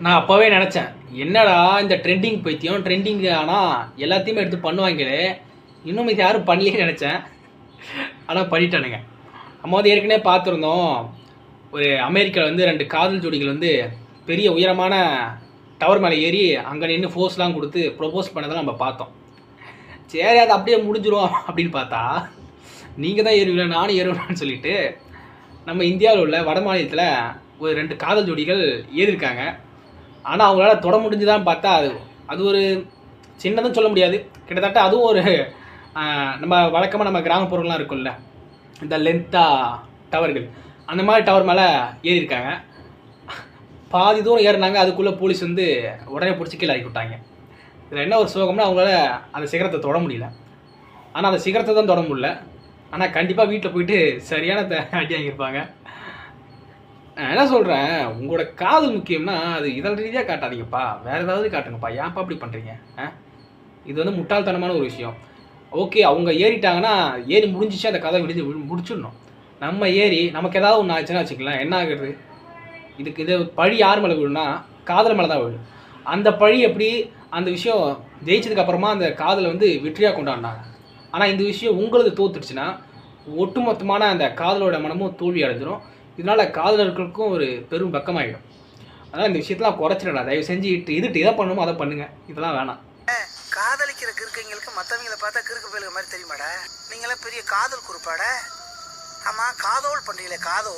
நான் அப்போவே நினச்சேன், என்னடா இந்த ட்ரெண்டிங் பைத்தியம் ட்ரெண்டிங் ஆனால் எல்லாத்தையுமே எடுத்து பண்ணுவாங்களே, இன்னும் இது யாரும் பண்ணலையே நினச்சேன். ஆனால் பண்ணிட்டானுங்க. நம்ம வந்து ஏற்கனவே பார்த்துருந்தோம், ஒரு அமெரிக்காவில் வந்து 2 காதல் ஜோடிகள் வந்து பெரிய உயரமான டவர் மேலே ஏறி அங்கே நின்று ஃபோர்ஸ்லாம் கொடுத்து ப்ரொப்போஸ் பண்ணதெல்லாம் நம்ம பார்த்தோம். சரி அது அப்படியே முடிஞ்சிரும் அப்படின்னு பார்த்தா, நீங்கள் தான் ஏறுவீங்களா நானும் ஏறுவேன்னு சொல்லிட்டு நம்ம இந்தியாவில் உள்ள வட மாநிலத்தில் ஒரு 2 காதல் ஜோடிகள் ஏறியிருக்காங்க. ஆனால் அவங்களால தொட முடிஞ்சுதான் பார்த்தா அது அது ஒரு சின்னதும் சொல்ல முடியாது, கிட்டத்தட்ட அதுவும் ஒரு நம்ம வழக்கமாக நம்ம கிராமப்புறங்கள்லாம் இருக்கும்ல, இந்த லென்த்தா டவர்கள், அந்த மாதிரி டவர் மேலே ஏறியிருக்காங்க. பாதி தூரம் ஏறினாங்க, அதுக்குள்ளே போலீஸ் வந்து உடனே பிடிச்சி கீழே இறக்கி விட்டாங்க. இதில் என்ன ஒரு சோகம்னா, அவங்களால அந்த சிகரத்தை தொட முடியல. ஆனால் அந்த சிகரத்தை தான் தொட முடியல. ஆனால் கண்டிப்பாக வீட்டில் போயிட்டு சரியான அடி வாங்கியிருப்பாங்க. என்ன சொல்கிறேன், உங்களோட காதல் முக்கியம்னா அது இதழ் ரீதியாக காட்டாதீங்கப்பா, வேறு ஏதாவது காட்டுங்கப்பா. ஏன்ப்பா அப்படி பண்ணுறீங்க? இது வந்து முட்டாள்தனமான ஒரு விஷயம். ஓகே, அவங்க ஏறிட்டாங்கன்னா ஏறி முடிஞ்சிச்சு, அந்த கதை முடிச்சிடணும். நம்ம ஏறி நமக்கு ஏதாவது ஒன்று ஆச்சுன்னா வச்சுக்கலாம், என்ன ஆகுறது? இது பழி யார் மேலே விழுனா காதல் மேலே தான் விழும். அந்த பழி எப்படி அந்த விஷயம் ஜெயிச்சதுக்கு அப்புறமா அந்த காதலை வந்து வெற்றியாக கொண்டாடினாங்க. ஆனால் இந்த விஷயம் உங்களுக்கு தோத்துடுச்சுன்னா ஒட்டுமொத்தமான அந்த காதலோட மனமும் தோல்வி அடைஞ்சிடும். இதனால் காதலர்களுக்கும் ஒரு பெரும் பக்கமாயிடும். அதனால் இந்த விஷயத்தெல்லாம் குறைச்சிடலாம் தயவு செஞ்சு. இதுட்டு இதை பண்ணணுமோ அதை பண்ணுங்கள், இதெல்லாம் வேணாம். காதலிக்கிற கிறுக்கைங்களுக்கு மற்றவங்களை பார்த்தா கிறுக்கு பயிலுக மாதிரி தெரியுமாடா? நீங்களாம் பெரிய காதல் குறிப்பாடா? ஆமாம், காதோல் பண்ணுறீங்களே காதோ